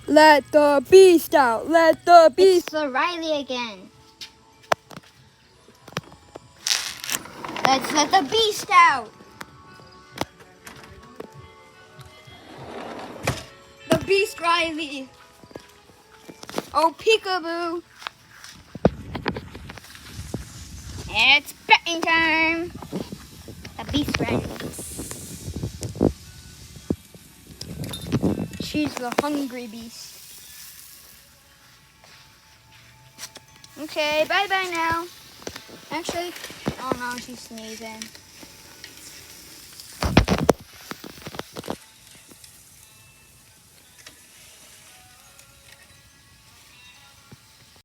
Let the beast out. Let the beast. It's the Riley again. Let's let the beast out. The beast Riley. Oh, peekaboo. It's betting time. The beast Riley. She's the hungry beast. Okay, bye-bye now. Actually, oh no, she's sneezing.